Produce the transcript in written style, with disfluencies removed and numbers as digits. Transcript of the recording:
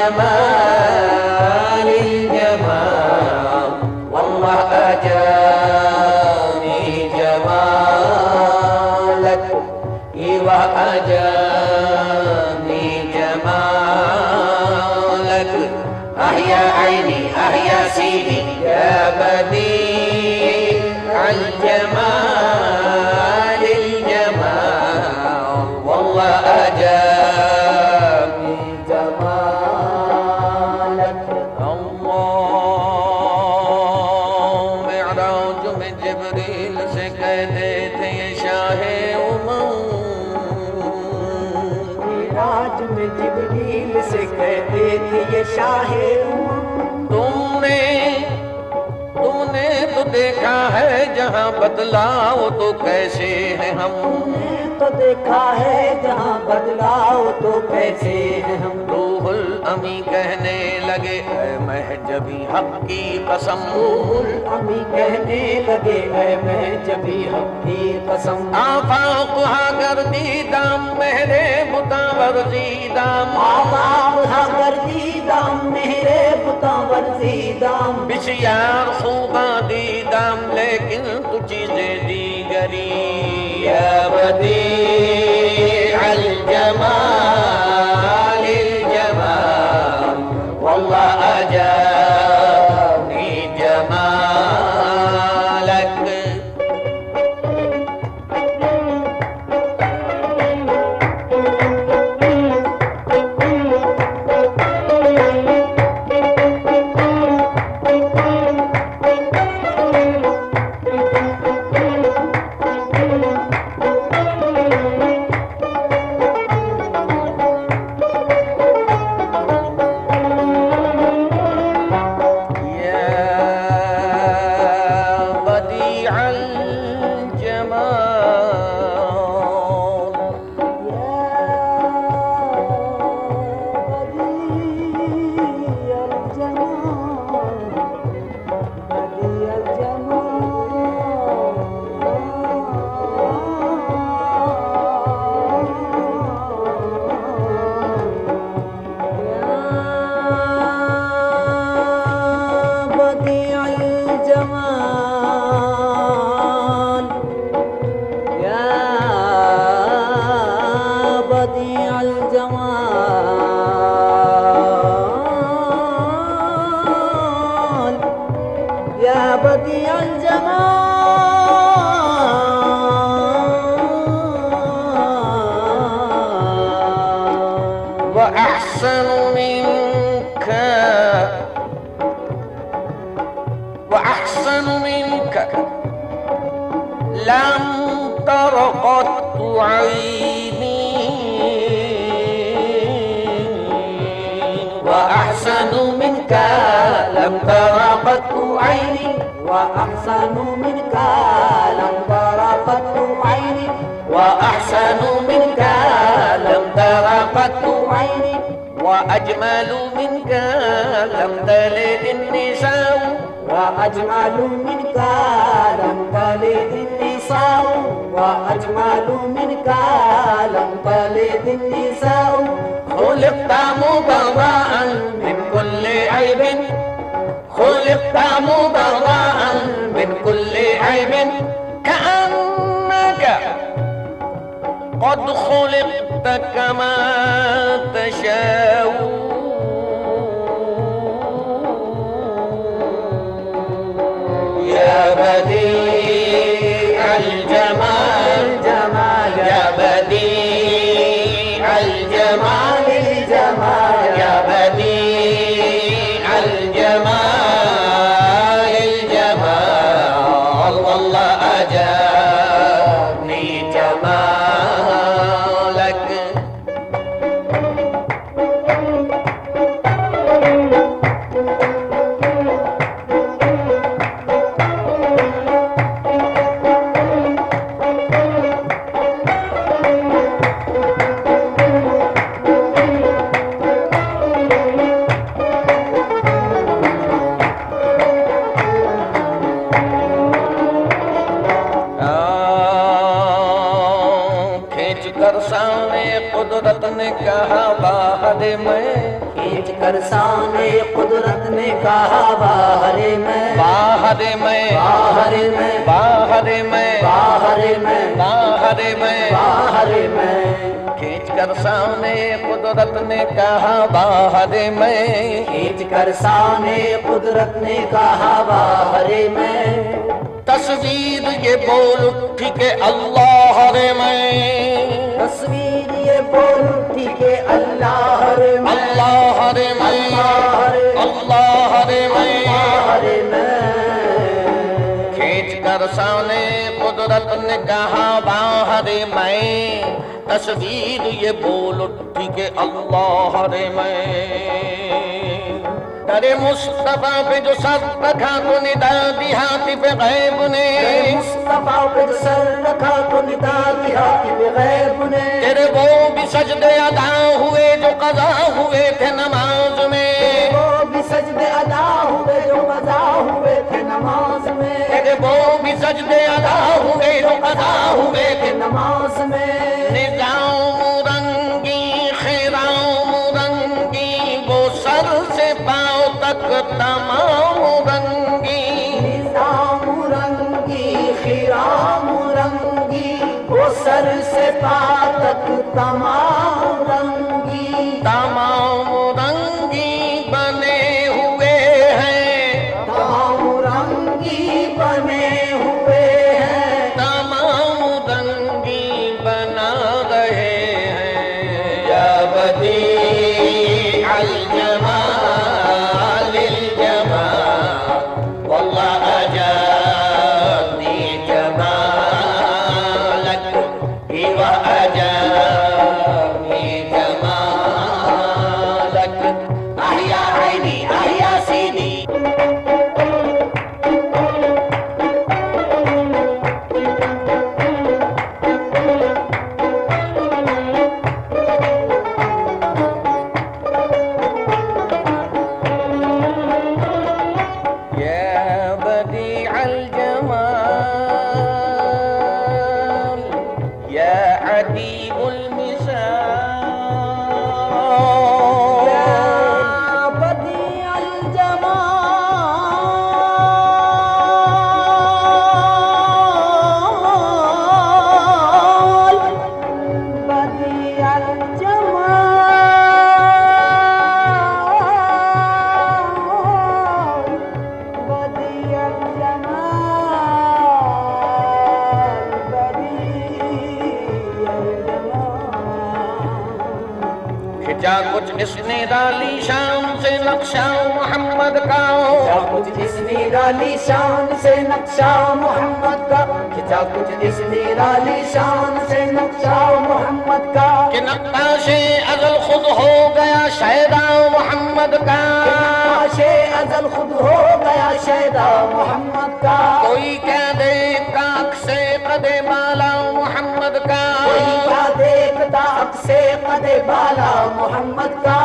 جمال الجمال والله أجاني جمالك وأجاني جمالك أحيا عيني أحيا سيدي يا بديع الجمال الجمال والله أجاني جمالك الله معراج में जिब्रील से कहते थे ये शाहे मिराज में जिब्रील से कहते थे ये शाहे तुमने तो देखा है जहाँ बदलाव तो कैसे है हम तो देखा है जहाँ बदलाव तो कैसे है हम रूहुल अमी कहने लगे ऐ महजबी हक की कसम रूहुल अमी कहने लगे ऐ महजबी हक की कसम आफाक हागर दीदाम मेरे मुतावर दीदाम आफाक हागर दीदाम मेरे मुतावर दीदाम बिशियार खूबा दीदाम लेकिन तू चीजें दीगरी या بديع الجمال الجمال والله أجاني جمالك وأحسن منك لم تر قط عيني وأحسن منك لم تر قط عيني وأحسن منك لم تر قط عيني وأحسن منك لم تر قط عيني وأجمل منك لم تلد النساء وأجمل منك لم تلد النساء وأجمل منك لم تلد النساء خلقت مبرأ من كل عيب خلقت مبرأ من كل عيب كأنك قد خلقت كما تشاء يا بديع الجمال يا بديع الجمال يا بديع الجمال والله أجابني جمالك कर सामने कुदरत ने कहा बाहर में, खींच कर सामने कुदरत ने कहा बाहर में, बाहर में, बाहर में, बाहर में, बाहर में, बाहर में, बाहर में, खींच कर सामने कुदरत ने कहा बाहर में, खींच कर सामने कुदरत ने कहा बाहर में। तस्वीर ये बोल उठी के अल्लाह रे मैं, तस्वीर ये बोल उठी के अल्लाह रे मैं, अल्लाह रे मैं, अल्लाह रे मैं, अल्लाह रे मैं। खींच कर सामने कुदरत ने कहा बाहर मैं, तस्वीर ये बोल उठी के अल्लाह रे मैं। अरे मुस्तफा पे जो सर रखा तो निदा दी हाथी पे गैब ने, मुस्तफा पे जो सर रखा तो निदा दी हाथी पे गैब ने। तेरे वो भी सजदे अदा हुए जो कज़ा हुए थे नमाज में, वो भी सजदे अदा हुए जो कज़ा हुए थे नमाज में। तेरे वो भी सजदे अदा हुए जो कज़ा हुए थे नमाज में। निजाम रंगी खिराम रंगी वो सर से पाँव तक तमाम रंगी, निजाम रंगी खिराम रंगी वो सर से पाँव तक तमाम रंगी, तमाम रंगी बने हुए हैं, तमाम रंगी बने हुए हैं, तमाम रंगी बना रहे हैं। या बदी अल जमाल अल जमाल वल्लाह अजानी जमालक व अजानी जमालक अहिया ऐनी अहिया सीनी। क्या कुछ इसने डाली शान से नक्शा मोहम्मद का, क्या कुछ इसने डाली शान से नक्शा मोहम्मद का, क्या कुछ इसने डाली शान से नक्शा मोहम्मद का। कि नक्काशे अज़ल खुद हो गया शहदा मोहम्मद का, नक्काशे अज़ल खुद हो गया शहदा मोहम्मद का। कोई क्या देखता अक्से कदे बाला मोहम्मद का, कोई क्या देखता अक्से कदे बाला मोहम्मद का।